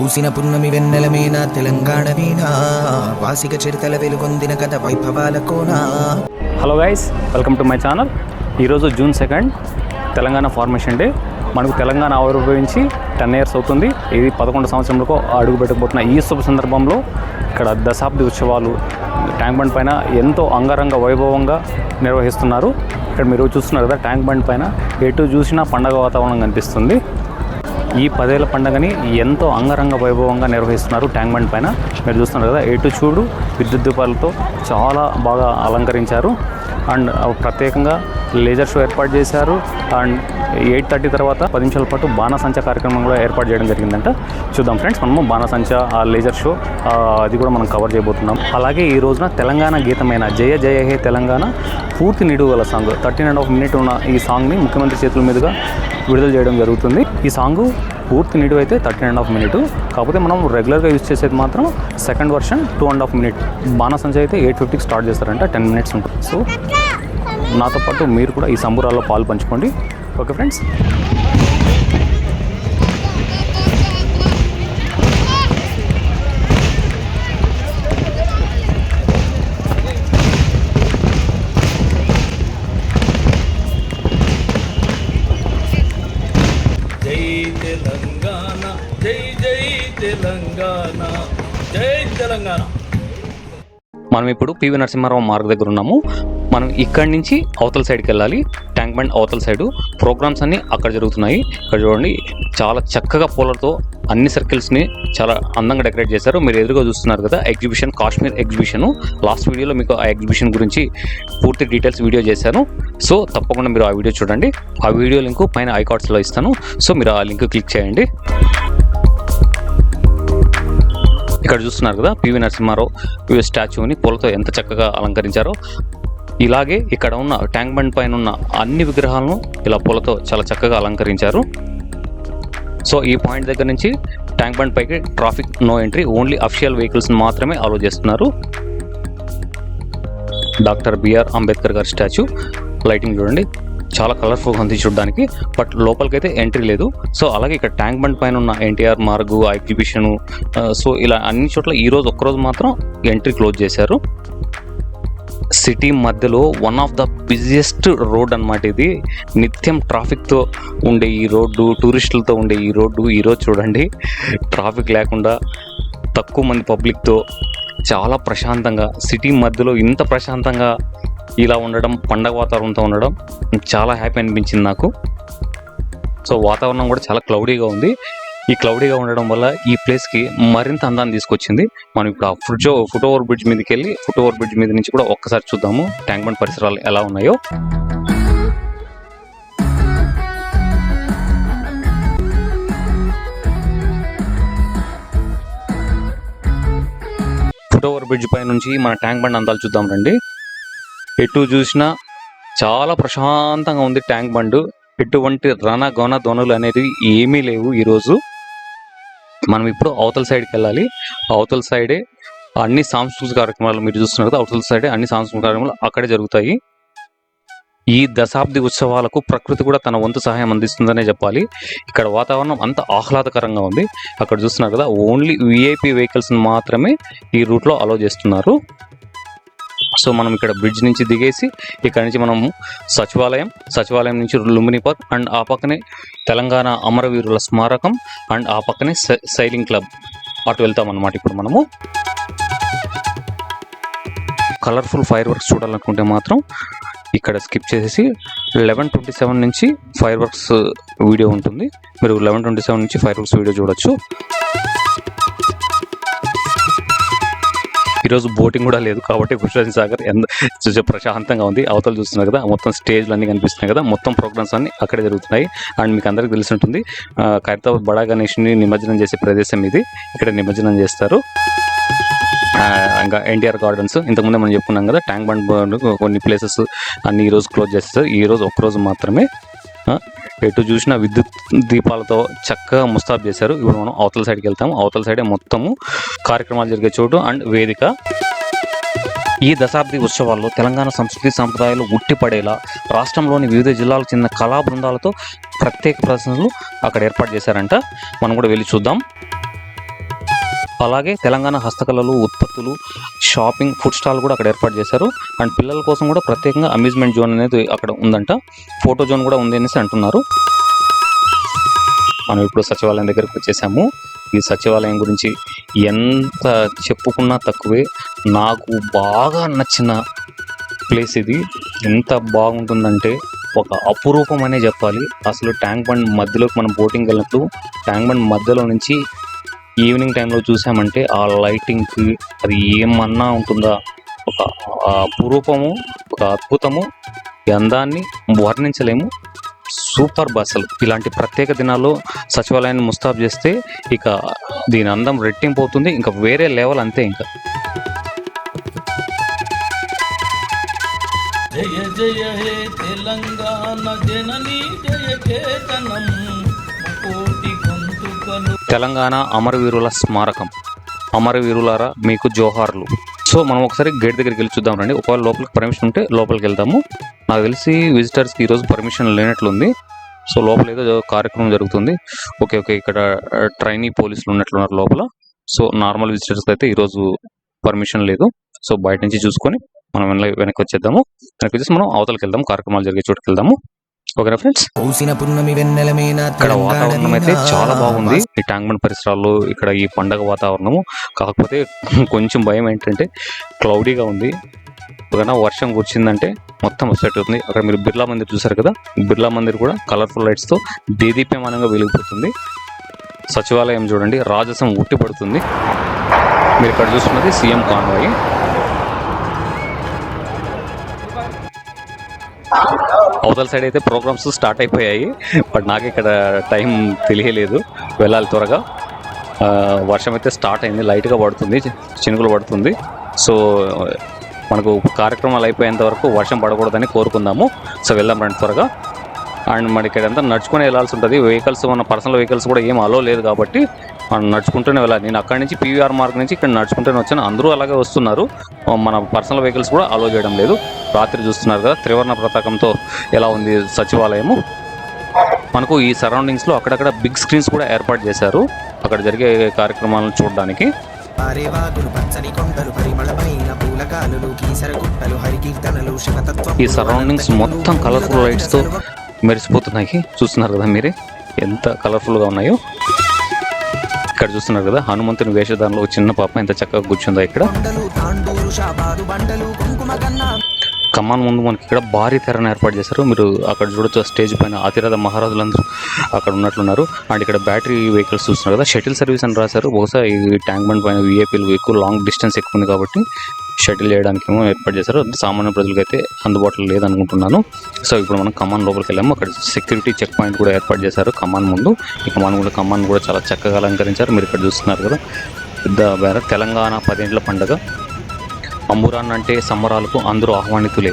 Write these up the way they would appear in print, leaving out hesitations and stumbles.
పూసిన పున్నమి వెన్నెలమేనా తెలంగాణ వీణా వాసిక చిరుతల వెలుగొందిన కథ వైభవాల కోనా. Hello guys, welcome to my channel. ఈరోజు June 2 తెలంగాణ ఫార్మేషన్ డే. మనకు తెలంగాణ ఆవిర్భవించి 10 years అవుతుంది. ఇది 11 సంవత్సరంలో అడుగు పెట్టబోతున్న ఈ శుభ సందర్భంలో ఇక్కడ దశాబ్ది ఉత్సవాలు ట్యాంక్ బండ్ పైన ఎంతో అంగరంగ వైభవంగా నిర్వహిస్తున్నారు. ఇక్కడ మీరు చూస్తున్నారు కదా, ట్యాంక్ బండ్ పైన ఎటు చూసినా పండగ వాతావరణం కనిపిస్తుంది. ఈ 10 ఏళ్ల పండుగని ఎంతో అంగరంగ వైభవంగా నిర్వహిస్తున్నారు ట్యాంక్ బండ్ పైన. మీరు చూస్తున్నారు కదా, ఎటు చూడు విద్యుత్ దీపాలతో చాలా బాగా అలంకరించారు. అండ్ ప్రత్యేకంగా లేజర్ షో ఏర్పాటు చేశారు. అండ్ 8:30 తర్వాత 10 నిమిషాల పాటు బాణసంచ కార్యక్రమం కూడా ఏర్పాటు చేయడం జరిగిందంట. చూద్దాం ఫ్రెండ్స్, మనము బాణసంచ ఆ లేజర్ షో అది కూడా మనం కవర్ చేయబోతున్నాం. అలాగే ఈ రోజున తెలంగాణ గీతమైన జయ జయ హే తెలంగాణ పూర్తి నిడుగల సాంగ్ 13.5 minutes ఉన్న ఈ సాంగ్ని ముఖ్యమంత్రి చేతుల మీదుగా విడుదల చేయడం జరుగుతుంది. ఈ సాంగ్ పూర్తి నిడువ అయితే 13.5 minutes. కాకపోతే మనం రెగ్యులర్గా యూజ్ చేసేది మాత్రం సెకండ్ వర్షన్ 2.5 minutes. బాణసంచ అయితే 8:50 స్టార్ట్ చేస్తారంట, 10 minutes ఉంటుంది. సో నాతో పాటు మీరు కూడా ఈ సంబురాల్లో పాలు పంచుకోండి. Okay friends. జై తెలంగాణ, జై జై తెలంగాణ, జై తెలంగాణ. మనం ఇప్పుడు పివి నరసింహారావు మార్గ్ దగ్గర ఉన్నాము. మనం ఇక్కడి నుంచి అవతల సైడ్కి వెళ్ళాలి. ట్యాంక్ బండ్ అవతల సైడు ప్రోగ్రామ్స్ అన్నీ అక్కడ జరుగుతున్నాయి. ఇక్కడ చూడండి, చాలా చక్కగా పూలతో అన్ని సర్కిల్స్ని చాలా అందంగా డెకరేట్ చేశారు. మీరు ఎదురుగా చూస్తున్నారు కదా, ఎగ్జిబిషన్, కాశ్మీర్ ఎగ్జిబిషన్. లాస్ట్ వీడియోలో మీకు ఆ ఎగ్జిబిషన్ గురించి పూర్తి డీటెయిల్స్ వీడియో చేశాను. సో తప్పకుండా మీరు ఆ వీడియో చూడండి. ఆ వీడియో లింక్ పైన ఐకార్డ్స్లో ఇస్తాను. సో మీరు ఆ లింక్ క్లిక్ చేయండి. ఇక్కడ చూస్తున్నారు కదా, పివి నరసింహారావు స్టాచ్యూని పూలతో ఎంత చక్కగా అలంకరించారో. ఇలాగే ఇక్కడ ఉన్న ట్యాంక్ బండ్ పైన ఉన్న అన్ని విగ్రహాలను ఇలా పూలతో చాలా చక్కగా అలంకరించారు. సో ఈ పాయింట్ దగ్గర నుంచి ట్యాంక్ బండ్ పైకి traffic no entry, only official vehicles మాత్రమే అలో చేస్తున్నారు. డాక్టర్ బిఆర్ అంబేద్కర్ గారి స్టాచ్యూ. లైటింగ్ చూడండి, చాలా కలర్ఫుల్గా ఉంది చూడడానికి. బట్ లోపలికైతే ఎంట్రీ లేదు. సో అలాగే ఇక్కడ ట్యాంక్ బండ్ పైన ఉన్న ఎన్టీఆర్ మార్గు, ఆ ఎగ్జిబిషను, సో ఇలా అన్ని చోట్ల ఈరోజు ఒక్కరోజు మాత్రం ఎంట్రీ క్లోజ్ చేశారు. సిటీ మధ్యలో one of the busiest road అన్నమాట ఇది. నిత్యం ట్రాఫిక్తో ఉండే ఈ రోడ్డు, టూరిస్టులతో ఉండే ఈ రోడ్డు ఈరోజు చూడండి ట్రాఫిక్ లేకుండా, తక్కువ మంది పబ్లిక్తో చాలా ప్రశాంతంగా, సిటీ మధ్యలో ఇంత ప్రశాంతంగా ఇలా ఉండడం, పండగ వాతావరణంతో ఉండడం చాలా హ్యాపీ అనిపించింది నాకు. సో వాతావరణం కూడా చాలా క్లౌడీగా ఉంది. ఈ క్లౌడీగా ఉండడం వల్ల ఈ ప్లేస్కి మరింత అందాన్ని తీసుకొచ్చింది. మనం ఇప్పుడు ఆ ఫుట్ ఓవర్ బ్రిడ్జ్ మీదకి వెళ్ళి, ఫుట్ ఓవర్ బ్రిడ్జ్ మీద నుంచి కూడా ఒక్కసారి చూద్దాము ట్యాంక్ బండ్ పరిసరాలు ఎలా ఉన్నాయో. ఫుట్ ఓవర్ బ్రిడ్జ్ పై నుంచి మన ట్యాంక్ బండ్ అందాలు చూద్దాం రండి. ఎటు చూసినా చాలా ప్రశాంతంగా ఉంది ట్యాంక్ బండ్. ఎటువంటి రణ గొన ధ్వనులు అనేవి ఏమీ లేవు ఈరోజు. మనం ఇప్పుడు అవతల సైడ్కి వెళ్ళాలి. అవతల సైడే అన్ని సాంస్కృతిక కార్యక్రమాలు మీరు చూస్తున్నారు కదా, అవతల సైడే అన్ని సాంస్కృతిక కార్యక్రమాలు అక్కడే జరుగుతాయి. ఈ దశాబ్ది ఉత్సవాలకు ప్రకృతి కూడా తన వంతు సహాయం అందిస్తుందనే చెప్పాలి. ఇక్కడ వాతావరణం అంత ఆహ్లాదకరంగా ఉంది. అక్కడ చూస్తున్నారు కదా, ఓన్లీ విఐపి వెహికల్స్ మాత్రమే ఈ రూట్లో అలో చేస్తున్నారు. సో మనం ఇక్కడ బ్రిడ్జ్ నుంచి దిగేసి ఇక్కడ నుంచి మనము సచివాలయం నుంచి లుంబిని పార్క్, అండ్ ఆ పక్కనే తెలంగాణ అమరవీరుల స్మారకం, అండ్ ఆ పక్కనే సైలింగ్ క్లబ్ అటు వెళ్తాం అన్నమాట. ఇప్పుడు మనము కలర్ఫుల్ ఫైర్ వర్క్స్ చూడాలనుకుంటే మాత్రం ఇక్కడ స్కిప్ చేసేసి 11:27 నుంచి ఫైర్ వర్క్స్ వీడియో ఉంటుంది. మీరు 11:27 నుంచి ఫైర్ వర్క్స్ వీడియో చూడొచ్చు. ఈరోజు బోటింగ్ కూడా లేదు కాబట్టి కృష్ణరాజ సాగర్ ఎంత ప్రశాంతంగా ఉంది. అవతలు చూస్తున్నారు కదా, మొత్తం స్టేజ్లు అన్నీ కనిపిస్తున్నాయి కదా, మొత్తం ప్రోగ్రామ్స్ అన్నీ అక్కడే జరుగుతున్నాయి. అండ్ మీకు అందరికీ తెలిసి ఉంటుంది, ఖైరతాబాద్ బడా గణేష్ని నిమజ్జనం చేసే ప్రదేశం ఇది. ఇక్కడ నిమజ్జనం చేస్తారు. ఇంకా ఎన్టీఆర్ గార్డెన్స్ ఇంతకుముందే మనం చెప్పుకున్నాం కదా, ట్యాంక్ బండ్ కొన్ని ప్లేసెస్ అన్ని ఈరోజు క్లోజ్ చేస్తారు. ఈరోజు ఒక్కరోజు మాత్రమే. ఎటు చూసినా విద్యుత్ దీపాలతో చక్కగా ముస్తాబ్ చేశారు. ఇప్పుడు మనం అవతల సైడ్కి వెళ్తాము. అవతల సైడే మొత్తము కార్యక్రమాలు జరిగే చోటు అండ్ వేదిక. ఈ దశాబ్ది ఉత్సవాల్లో తెలంగాణ సంస్కృతి సంప్రదాయాలు ఉట్టిపడేలా రాష్ట్రంలోని వివిధ జిల్లాలకు చెందిన కళా బృందాలతో ప్రత్యేక ప్రదర్శనలు అక్కడ ఏర్పాటు చేశారంట. మనం కూడా వెళ్ళి చూద్దాం. అలాగే తెలంగాణ హస్తకళలు, ఉత్పత్తులు, షాపింగ్, ఫుడ్ స్టాల్ కూడా అక్కడ ఏర్పాటు చేశారు. అండ్ పిల్లల కోసం కూడా ప్రత్యేకంగా అమ్యూజ్మెంట్ జోన్ అనేది అక్కడ ఉందంట. ఫోటో జోన్ కూడా ఉంది అనేసి అంటున్నారు. మనం ఇప్పుడు సచివాలయం దగ్గరికి వచ్చేసాము. ఈ సచివాలయం గురించి ఎంత చెప్పుకున్నా తక్కువే. నాకు బాగా నచ్చిన ప్లేస్ ఇది. ఎంత బాగుంటుందంటే ఒక అపురూపం అనే చెప్పాలి. అసలు ట్యాంక్ బండ్ మధ్యలోకి మనం బోటింగ్ వెళ్ళినప్పుడు ట్యాంక్ బండ్ మధ్యలో నుంచి ఈవినింగ్ టైంలో చూసామంటే ఆ లైటింగ్కి అది ఏమన్నా ఉంటుందా, ఒక అపురూపము, ఒక అద్భుతము. ఈ అందాన్ని వర్ణించలేము. సూపర్ అసలు. ఇలాంటి ప్రత్యేక దినాల్లో సచివాలయాన్ని ముస్తాబు చేస్తే ఇక దీని అందం రెట్టింపు అవుతుంది. ఇంకా వేరే లెవెల్ అంతే. ఇంకా జయ జయ హే తెలంగాణ జననీ జయ కేతనం కోటి గొంతుకలు. తెలంగాణ అమరవీరుల స్మారకం. అమరవీరులారా మీకు జోహార్లు. సో మనం ఒకసారి గేట్ దగ్గరికి వెళ్ళి చూద్దాం రండి. ఒకవేళ లోపలికి పర్మిషన్ ఉంటే లోపలికి వెళ్దాము. నాకు తెలిసి విజిటర్స్కి ఈరోజు పర్మిషన్ లేనట్లుంది. సో లోపల ఏదో కార్యక్రమం జరుగుతుంది. ఓకే, ఇక్కడ ట్రైనీ పోలీసులు ఉన్నట్లున్నారు లోపల. సో నార్మల్ విజిటర్స్కి అయితే ఈరోజు పర్మిషన్ లేదు. సో బయట నుంచి చూసుకొని మనం వెనక్కి వచ్చేద్దాము. వెనక్కి వచ్చేసి మనం అవతలకి వెళ్దాం, కార్యక్రమాలు జరిగే చోటుకి వెళ్దాము. ఓకేనా ఫ్రెండ్స్? ఇక్కడ వాతావరణం అయితే చాలా బాగుంది. ఈ ట్యాంక్ బండ్ పరిసరాల్లో ఇక్కడ ఈ పండగ వాతావరణము. కాకపోతే కొంచెం భయం ఏంటంటే క్లౌడీగా ఉంది. ఒకవేళ వర్షం కూర్చిందంటే మొత్తం సెట్ అవుతుంది. అక్కడ మీరు బిర్లా మందిర్ చూసారు కదా, బిర్లా మందిర్ కూడా కలర్ఫుల్ లైట్స్తో దేదీప్యమానంగా వెలిగిపోతుంది. సచివాలయం చూడండి, రాజసం ఉట్టిపడుతుంది. మీరు ఇక్కడ చూస్తున్నది సీఎం కాన్వాయ్. అవతల సైడ్ అయితే ప్రోగ్రామ్స్ స్టార్ట్ అయిపోయాయి. బట్ నాకు ఇక్కడ టైం తెలియలేదు, వెళ్ళాలి త్వరగా. వర్షం అయితే స్టార్ట్ అయింది, లైట్గా పడుతుంది, చినుకులు పడుతుంది. సో మనకు కార్యక్రమాలు అయిపోయేంత వరకు వర్షం పడకూడదని కోరుకుందాము. సో వెళ్దాం రండి త్వరగా. అండ్ మరి ఇక్కడ అంతా నడుచుకుని వెళ్ళాల్సి ఉంటుంది. వెహికల్స్, మన పర్సనల్ వెహికల్స్ కూడా ఏం అలో లేదు కాబట్టి మనం నడుచుకుంటూనే వెళ్ళాలి. నేను అక్కడి నుంచి పీవీఆర్ మార్క్ నుంచి ఇక్కడ నడుచుకుంటూనే వచ్చాను. అందరూ అలాగే వస్తున్నారు. మన పర్సనల్ వెహికల్స్ కూడా అలో చేయడం లేదు. రాత్రి చూస్తున్నారు కదా త్రివర్ణ పతాకంతో ఎలా ఉంది సచివాలయము. మనకు ఈ సరౌండింగ్స్లో అక్కడక్కడ బిగ్ స్క్రీన్స్ కూడా ఏర్పాటు చేశారు అక్కడ జరిగే కార్యక్రమాలను చూడడానికి. ఈ సరౌండింగ్స్ మొత్తం కలర్ఫుల్ లైట్స్తో మెరిసిపోతున్నాయి. చూస్తున్నారు కదా మీరే ఎంత కలర్ఫుల్గా ఉన్నాయో. ఇక్కడ చూస్తున్నారు కదా హనుమంతుని వేషధారంలో చిన్న పాప ఎంత చక్కగా కూర్చుందో. ఇక్కడ కమాన్ ముందు మనకి ఇక్కడ భారీ తెరను ఏర్పాటు చేశారు. మీరు అక్కడ చూడొచ్చు, స్టేజ్ పైన అతిరథ మహారాజులందరూ అక్కడ ఉన్నట్లున్నారు. అండ్ ఇక్కడ బ్యాటరీ వెహికల్స్ చూస్తున్నారు కదా, షటిల్ సర్వీస్ అని రాశారు. బహుశా ఈ ట్యాంక్ బండ్ పైన వీఐపీలు ఎక్కువ లాంగ్ డిస్టెన్స్ ఎక్కువ ఉంది కాబట్టి షటిల్ చేయడానికి ఏమో ఏర్పాటు చేశారు. సామాన్య ప్రజలకు అయితే అందుబాటులో లేదనుకుంటున్నాను. సో ఇప్పుడు మనం కమాన్ లోపలికి వెళ్ళాము. అక్కడ సెక్యూరిటీ చెక్ పాయింట్ కూడా ఏర్పాటు చేశారు కమాన్ ముందు. ఈ కమాన్ కూడా చాలా చక్కగా అలంకరించారు. మీరు ఇక్కడ చూస్తున్నారు కదా పెద్ద బ్యానర్, తెలంగాణ 10 ఏళ్ల పండుగ, అంబురాన్ అంటే సంబరాలకు అందరూ ఆహ్వానితులే.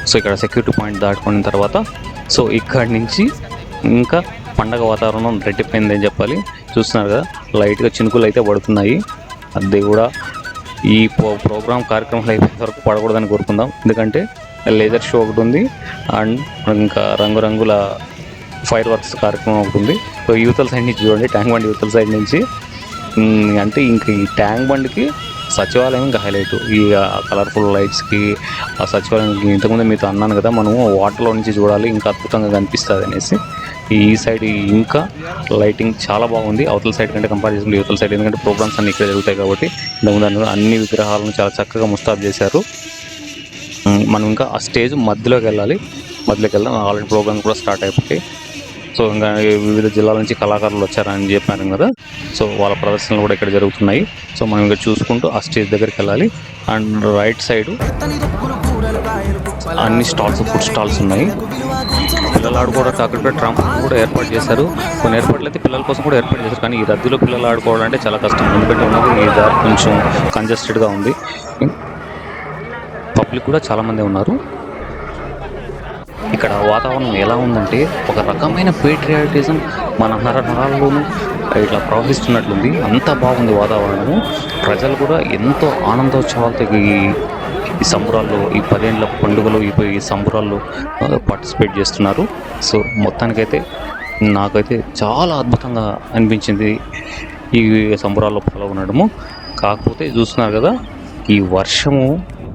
సో ఇక్కడ సెక్యూరిటీ పాయింట్ దాటుకున్న తర్వాత సో ఇక్కడి నుంచి ఇంకా పండగ వాతావరణం రెట్టిపోయిందని చెప్పాలి. చూస్తున్నారు కదా లైట్గా చినుకులు అయితే పడుతున్నాయి. అది కూడా ఈ ప్రోగ్రామ్ కార్యక్రమాలు అయిపోయిన వరకు పడకూడదని కోరుకుందాం. ఎందుకంటే లేజర్ షో ఒకటి ఉంది అండ్ ఇంకా రంగురంగుల ఫైర్ వర్క్స్ కార్యక్రమం ఒకటి ఉంది. సో యూతల సైడ్ నుంచి చూడండి, ట్యాంక్ బండ్ యూతల సైడ్ నుంచి. అంటే ఇంక ఈ ట్యాంక్ బండ్కి సచివాలయం ఇంకా హైలైట్. ఈ కలర్ఫుల్ లైట్స్కి ఆ సచివాలయంకి ఇంతకుముందు మీతో అన్నాను కదా మనము వాటర్లో నుంచి చూడాలి ఇంకా అద్భుతంగా కనిపిస్తుంది అనేసి. ఈ సైడ్ ఇంకా లైటింగ్ చాలా బాగుంది అవతల సైడ్ కంటే కంపేర్ చేసుకుంటే యువతల సైడ్. ఎందుకంటే ప్రోగ్రామ్స్ అన్నీ ఇక్కడ జరుగుతాయి కాబట్టి ఇంతకుముందు అన్ని విగ్రహాలను చాలా చక్కగా ముస్తాబు చేశారు. మనం ఇంకా ఆ స్టేజ్ మధ్యలోకి వెళ్ళాలి. మధ్యలోకి వెళ్దాం. ఆల్రెడీ ప్రోగ్రామ్స్ కూడా స్టార్ట్ అయిపోతాయి. సో ఇంకా వివిధ జిల్లాల నుంచి కళాకారులు వచ్చారని చెప్పారు కదా, సో వాళ్ళ ప్రదర్శనలు కూడా ఇక్కడ జరుగుతున్నాయి. సో మనం ఇంకా చూసుకుంటూ ఆ స్టేజ్ దగ్గరికి వెళ్ళాలి. అండ్ రైట్ సైడ్ అన్ని స్టాల్స్, ఫుడ్ స్టాల్స్ ఉన్నాయి. పిల్లలు ఆడుకోవడానికి అక్కడ ట్రాంపోలిన్ కూడా ఏర్పాటు చేశారు. కొన్ని ఏర్పాట్లు అయితే పిల్లల కోసం కూడా ఏర్పాటు చేశారు. కానీ ఈ రద్దీలో పిల్లలు ఆడుకోవాలంటే చాలా కష్టం. ఎందుకంటే ఉన్నది ఈ దారి కొంచెం కంజెస్టెడ్గా ఉంది. పబ్లిక్ కూడా చాలామంది ఉన్నారు. ఇక్కడ వాతావరణం ఎలా ఉందంటే ఒక రకమైన పేట్రియాటిజం మన నరాల్లోనూ ఇట్లా ప్రవహిస్తున్నట్లుంది. అంత బాగుంది వాతావరణము. ప్రజలు కూడా ఎంతో ఆనందోత్సవాలతో ఈ సంబరాల్లో, ఈ 10 ఏళ్ల పండుగలు, ఈ సంబరాల్లో పార్టిసిపేట్ చేస్తున్నారు. సో మొత్తానికైతే నాకైతే చాలా అద్భుతంగా అనిపించింది ఈ సంబరాల్లో పాల్గొనడము. కాకపోతే చూస్తున్నారు కదా, ఈ వర్షము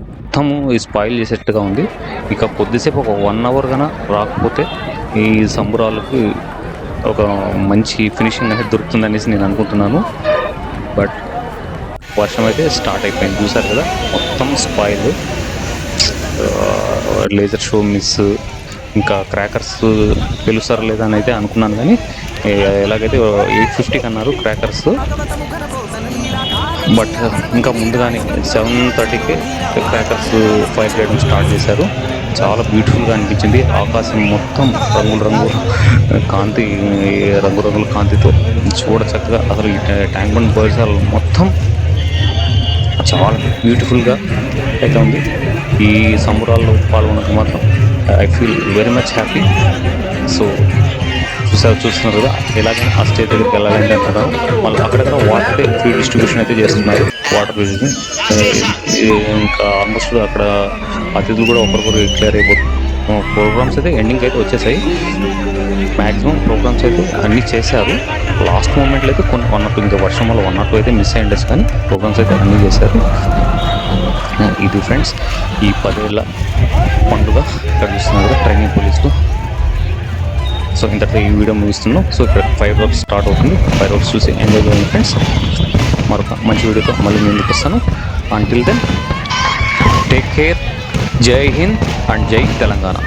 మొత్తము స్పాయిల్ చేసేట్టుగా ఉంది. ఇక కొద్దిసేపు ఒక 1 అవర్ కన్నా రాకపోతే ఈ సంబరాలకు ఒక మంచి ఫినిషింగ్ అనేది దొరుకుతుందనేసి నేను అనుకుంటున్నాను. బట్ వర్షం అయితే స్టార్ట్ అయిపోయింది. చూసారు కదా, మొత్తం స్పాయిల్. లేజర్ షో మిస్, ఇంకా క్రాకర్స్ పిలుస్తారో లేదా అని అయితే అనుకున్నాను, కానీ ఎలాగైతే 8:50కి అన్నారు క్రాకర్స్. బట్ ఇంకా ముందుగానే 7:30కే క్రాకర్స్ ఫైర్ చేయడం స్టార్ట్ చేశారు. చాలా బ్యూటిఫుల్గా అనిపించింది. ఆకాశం మొత్తం రంగురంగుల కాంతితో చూడ చక్కగా అసలు ఈ ట్యాంక్ బండ్ పరిసరాలు మొత్తం చాలా బ్యూటిఫుల్గా అయితే ఉంది. ఈ సంబరాల్లో పాల్గొనకు మాత్రం I feel very much happy. So చూస్తున్నారు కదా, ఎలాగైనా ఆ స్టేజ్ దగ్గరికి వెళ్ళాలంటే అంటున్నారు. మళ్ళీ అక్కడక్కడ వాటర్ ఫ్రీ డిస్ట్రిబ్యూషన్ అయితే చేస్తున్నారు. వాటర్ ఇంకా ఆల్మోస్ట్ అక్కడ అతిథులు కూడా ఒకరికొకరు క్లియర్ అయిపోతుంది. ప్రోగ్రామ్స్ అయితే ఎండింగ్ అయితే వచ్చేసాయి. మ్యాక్సిమం ప్రోగ్రామ్స్ అయితే అన్నీ చేశారు. లాస్ట్ మూమెంట్లో అయితే కొన్ని 1 or 2 ఇంకా వర్షం వల్ల 1 or 2 అయితే మిస్ అయ్యిండొచ్చు, కానీ ప్రోగ్రామ్స్ అయితే అన్నీ చేశారు. ఇది ఫ్రెండ్స్ ఈ 10 ఏళ్ళ పండుగ ఇక్కడ చూస్తున్నారు కదా, ట్రైనింగ్ పోలీసులు. సో ఇంతటితో ఈ వీడియో ముగిస్తున్నాం. సో ఇక్కడ ఫైర్ వర్క్స్ స్టార్ట్ అవుతుంది. ఫైర్ వర్క్స్ చూసి ఎంజాయ్ చేయండి ఫ్రెండ్స్. మరొక మంచి వీడియోతో మళ్ళీ నేను ముందుకు వస్తాను. Until then take care. Jai Hind and జై Telangana.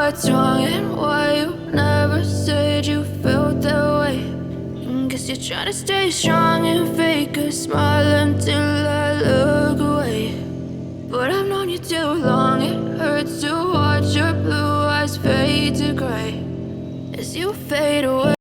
what's wrong and why you never said you felt that way. Guess you're trying to stay strong and fake a smile until